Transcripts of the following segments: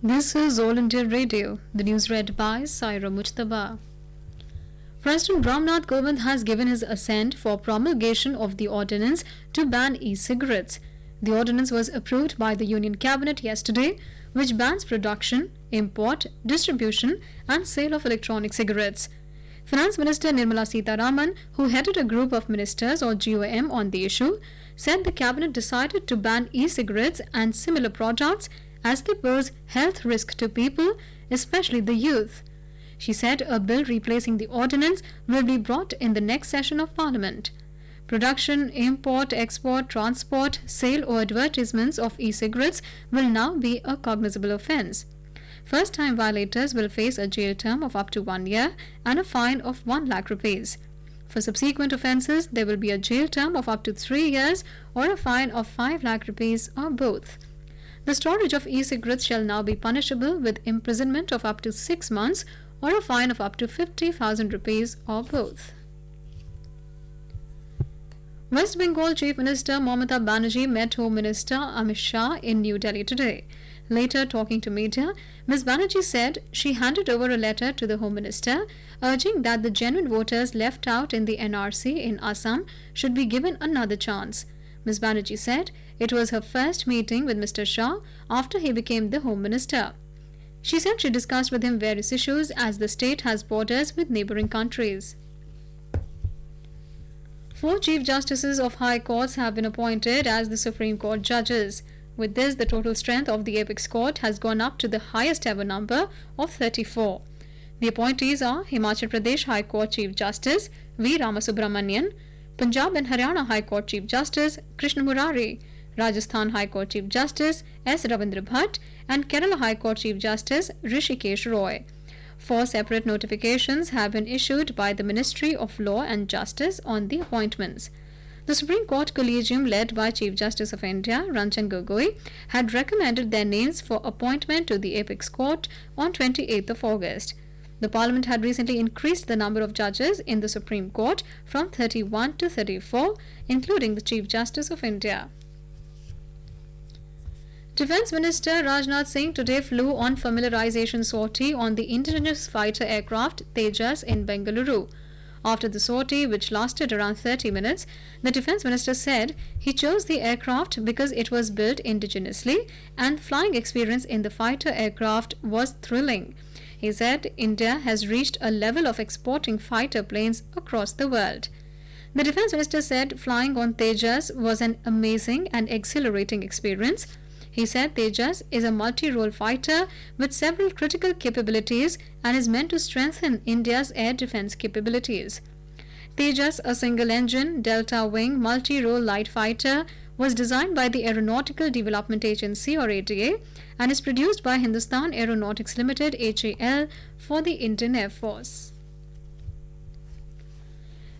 This is All India Radio. The news read by Saira Mujtaba. President Ramnath Kovind has given his assent for promulgation of the ordinance to ban e-cigarettes. The ordinance was approved by the Union Cabinet yesterday, which bans production, import, distribution and sale of electronic cigarettes. Finance Minister Nirmala Sitharaman, who headed a group of ministers or GOM on the issue, said the Cabinet decided to ban e-cigarettes and similar products as they pose health risk to people, especially the youth. She said a bill replacing the ordinance will be brought in the next session of Parliament. Production, import, export, transport, sale or advertisements of e-cigarettes will now be a cognizable offence. First-time violators will face a jail term of up to 1 year and a fine of 1 lakh rupees. For subsequent offences, there will be a jail term of up to 3 years or a fine of 5 lakh rupees or both. The storage of e-cigarettes shall now be punishable with imprisonment of up to 6 months or a fine of up to 50,000 rupees or both. West Bengal Chief Minister Mamata Banerjee met Home Minister Amit Shah in New Delhi today. Later, talking to media, Ms. Banerjee said she handed over a letter to the Home Minister urging that the genuine voters left out in the NRC in Assam should be given another chance. Ms. Banerjee said it was her first meeting with Mr. Shah after he became the Home Minister. She said she discussed with him various issues as the state has borders with neighbouring countries. 4 Chief Justices of High Courts have been appointed as the Supreme Court judges. With this, the total strength of the Apex Court has gone up to the highest ever number of 34. The appointees are Himachal Pradesh High Court Chief Justice V. Ramasubramanian, Punjab and Haryana High Court Chief Justice Krishna Murari, Rajasthan High Court Chief Justice S. Ravindra Bhatt and Kerala High Court Chief Justice Rishikesh Roy. 4 separate notifications have been issued by the Ministry of Law and Justice on the appointments. The Supreme Court Collegium, led by Chief Justice of India Ranjan Gogoi, had recommended their names for appointment to the Apex Court on 28th of August. The Parliament had recently increased the number of judges in the Supreme Court from 31 to 34, including the Chief Justice of India. Defence Minister Rajnath Singh today flew on familiarization sortie on the indigenous fighter aircraft Tejas in Bengaluru. After the sortie, which lasted around 30 minutes, the Defence Minister said he chose the aircraft because it was built indigenously and flying experience in the fighter aircraft was thrilling. He said India has reached a level of exporting fighter planes across the world. The Defence Minister said flying on Tejas was an amazing and exhilarating experience. He said Tejas is a multi-role fighter with several critical capabilities and is meant to strengthen India's air defence capabilities. Tejas, a single-engine, delta-wing, multi-role light fighter, was designed by the Aeronautical Development Agency or ADA and is produced by Hindustan Aeronautics Limited HAL for the Indian Air Force.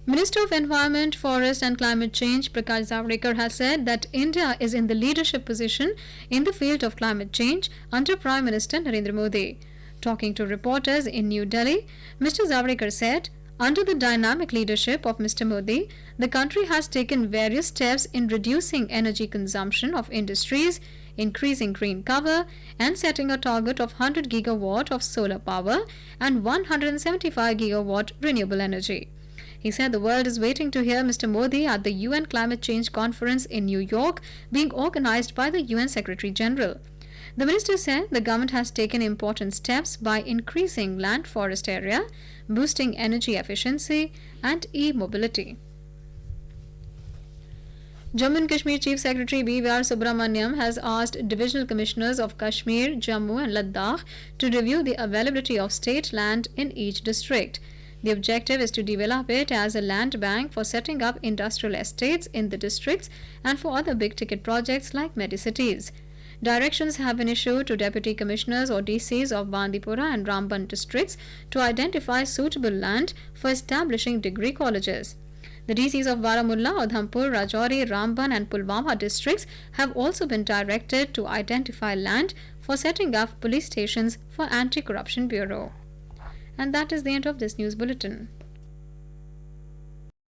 Minister of Environment, Forest and Climate Change Prakash Javadekar has said that India is in the leadership position in the field of climate change under Prime Minister Narendra Modi. Talking to reporters in New Delhi, Mr. Javadekar said, under the dynamic leadership of Mr. Modi, the country has taken various steps in reducing energy consumption of industries, increasing green cover and setting a target of 100 gigawatt of solar power and 175 gigawatt renewable energy. He said the world is waiting to hear Mr. Modi at the UN Climate Change Conference in New York being organized by the UN Secretary General. The minister said the government has taken important steps by increasing land forest area, boosting energy efficiency and e-mobility. Jammu and Kashmir Chief Secretary B.V.R. Subramaniam has asked Divisional Commissioners of Kashmir, Jammu and Ladakh to review the availability of state land in each district. The objective is to develop it as a land bank for setting up industrial estates in the districts and for other big-ticket projects like Medicities. Directions have been issued to Deputy Commissioners or DCs of Bandipora and Ramban districts to identify suitable land for establishing degree colleges. The DCs of Baramulla, Udhampur, Rajouri, Ramban and Pulwama districts have also been directed to identify land for setting up police stations for Anti-Corruption Bureau. And that is the end of this news bulletin.